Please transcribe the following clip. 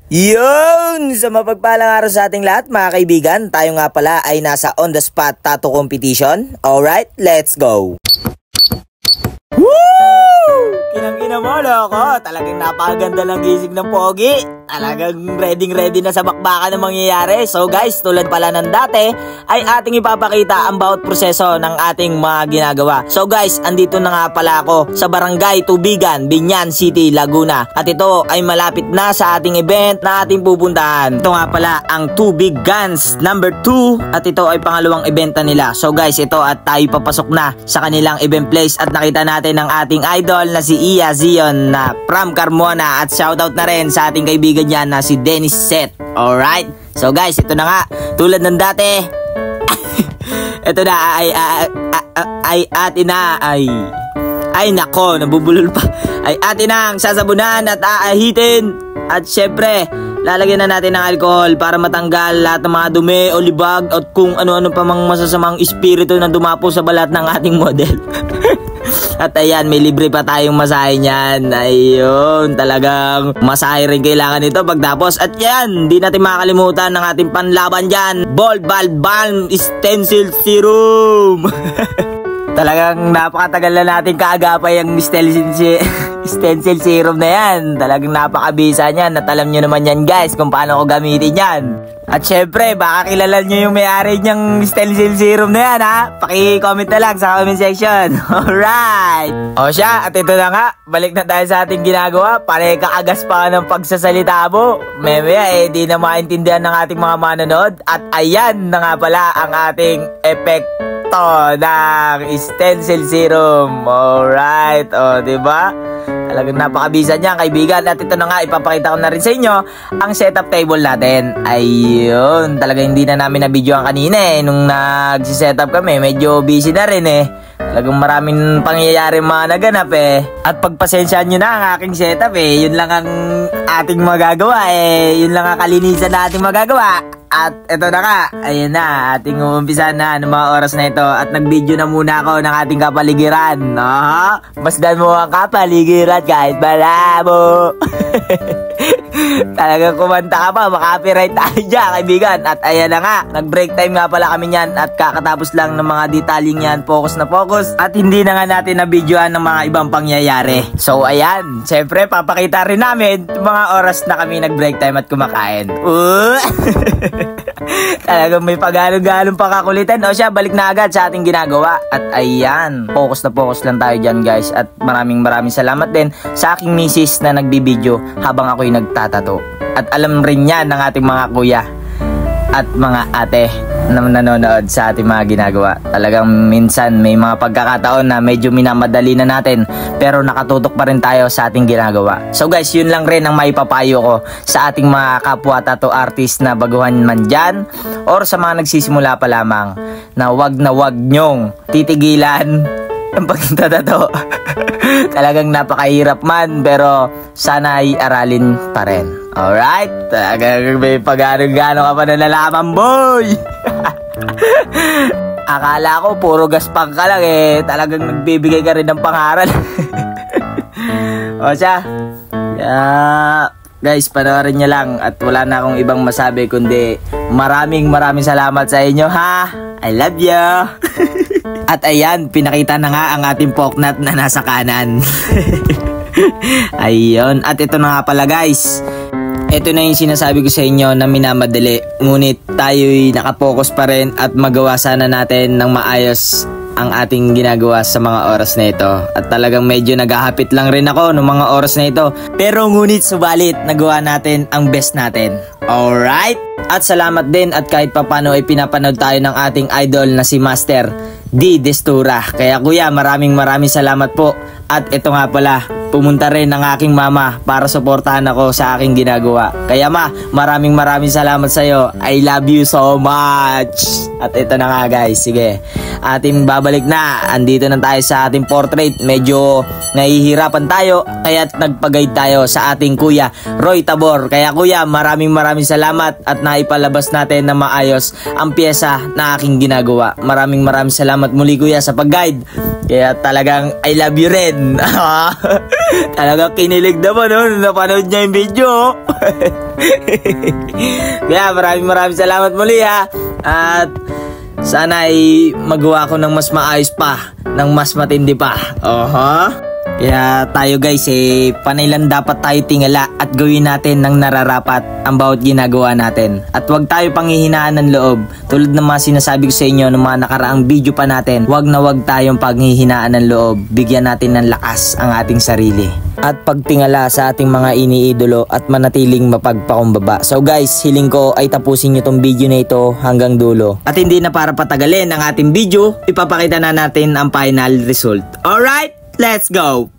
Yun! Sa mapagpalang araw sa ating lahat mga kaibigan, tayo nga pala ay nasa on the spot tattoo competition. Alright, let's go! Woo! Kinang-ina mo, loko. Talagang napakaganda ng gising ng pogi. Talagang ready na sa bakbakan ng mangyayari. So guys, tulad pala ng dati, ay ating ipapakita ang bawat proseso ng ating mga ginagawa. So guys, andito na nga pala ako sa Barangay Tubigan, Biñan City, Laguna. At ito ay malapit na sa ating event na ating pupuntahan. Ito nga pala ang Tubig Guns number 2 at ito ay pangalawang event na nila. So guys, ito at tayo papasok na sa kanilang event place at nakita natin ang ating idol na si Iya Zion na from Carmona at shoutout na rin sa ating kaibigan niya na si Dennis Seth. Alright, so guys, ito na nga tulad ng dati. Ito na ay atin na ay nako, nabubulol pa. Ay atin na ang sasabunan at aahitin. At syempre, lalagyan na natin ng alcohol para matanggal lahat ng mga dumi o libag at kung ano-ano pa mang masasamang espiritu na dumapo sa balat ng ating model. At ayan, may libre pa tayong masahe niyan. Ayun, talagang masahe rin kailangan nito pagtapos. At yan, di natin makakalimutan ng ating panlaban dyan, Ball Balm Stencil Serum. Talagang napakatagal na natin kaagapay ang stencil serum na yan. Talagang napakabisa niyan at alam nyo naman yan guys kung paano ko gamitin yan. At syempre, baka kilala nyo yung may-ari niyang stencil serum na yan ha. Paki-comment na lang sa comment section. Alright! O siya, at ito na nga, balik na tayo sa ating ginagawa. Pare kaagas pa ng pagsasalita mo. Memaya di na maintindihan ng ating mga manonood. At ayan na nga pala ang ating epekto ng stencil serum. Alright, o diba? Talagang napakabisa niya kaibigan. At ito na nga, ipapakita ko na rin sa inyo ang setup table natin. Ayun, talagang hindi na namin na-videoan kanina nung nagsisetup kami, medyo busy na rin Talagang maraming pangyayari mga naganap At pagpasensyaan nyo na ang aking setup yun lang ang ating magagawa Yun lang ang kalinisan na ating magagawa. At ito na nga, ayun na, ating umpisa na ng mga oras na ito. At nag-video na muna ako ng ating kapaligiran. Masdan mo ang kapaligiran kahit malabo. Talagang kumanta ka pa, makapiright tayo dyan kaibigan. At ayan na nga, nag-break time nga pala kami yan. At kakatapos lang ng mga detaling yan, focus na focus. At hindi na nga natin na-videoan ng mga ibang pangyayari. So ayan, syempre papakita rin namin mga oras na kami nag-break time at kumakain. Talagang may paggalong-galong pakakulitan. O siya, balik na agad sa ating ginagawa. At ayan, focus na focus lang tayo dyan guys. At maraming salamat din sa aking misis na nagbibideo habang ako'y nagtatato. At alam rin yan ng ating mga kuya at mga ate na nanonood sa ating mga ginagawa. Talagang minsan may mga pagkakataon na medyo minamadali na natin pero nakatutok pa rin tayo sa ating ginagawa. So guys, yun lang rin ang maipapayo ko sa ating mga kapwa tattoo artist na baguhan man dyan or sa mga nagsisimula pa lamang na wag nyong titigilan ang pagtatato. Talagang napakahirap man pero sana ay aralin pa rin. Alright? Talagang may pag-gano ka pa na nalaman boy. Akala ko puro gaspang ka lang talagang nagbibigay ka rin ng pangaral. O siya, guys, panoorin nyo lang at wala na akong ibang masabi kundi maraming salamat sa inyo ha. I love you. At ayan, pinakita na nga ang ating poknat na nasa kanan. Ayun, at ito na nga pala guys. Ito na yung sinasabi ko sa inyo na minamadali. Ngunit tayo'y nakapokus pa rin at magawa sana natin ng maayos ang ating ginagawa sa mga oras na ito. At talagang medyo naghahapit lang rin ako ng mga oras na ito. Pero ngunit subalit, nagawa natin ang best natin. Alright? At salamat din at kahit papano ay pinapanood tayo ng ating idol na si Master D. Destura. Kaya kuya, maraming salamat po. At ito nga pala, pumunta rin ang aking mama para suportahan ako sa aking ginagawa. Kaya maraming salamat sa iyo. I love you so much. At ito na nga guys, sige. Ating babalik na. Andito na tayo sa ating portrait. Medyo nahihirapan tayo kaya nagpag-guide tayo sa ating kuya Roy Tabor. Kaya kuya, maraming salamat at naipalabas natin na maayos ang pyesa na aking ginagawa. Maraming salamat muli kuya sa pag-guide. Kaya talagang I love you rin. Talagang kinilig naman napanood niya yung video. Kaya maraming salamat muli ha. At sana ay magawa ko ng mas maayos pa, ng mas matindi pa. Kaya tayo guys, panay lang dapat tayo tingala at gawin natin ng nararapat ang bawat ginagawa natin. At huwag tayo panghihinaan ng loob. Tulad ng mga sinasabi ko sa inyo ng mga nakaraang video pa natin, huwag tayong panghihinaan ng loob. Bigyan natin ng lakas ang ating sarili. At pagtingala sa ating mga iniidolo at manatiling mapagpakumbaba. So guys, hiling ko ay tapusin nyo tong video na ito hanggang dulo. At hindi na para patagalin ang ating video, ipapakita na natin ang final result. Alright? Let's go!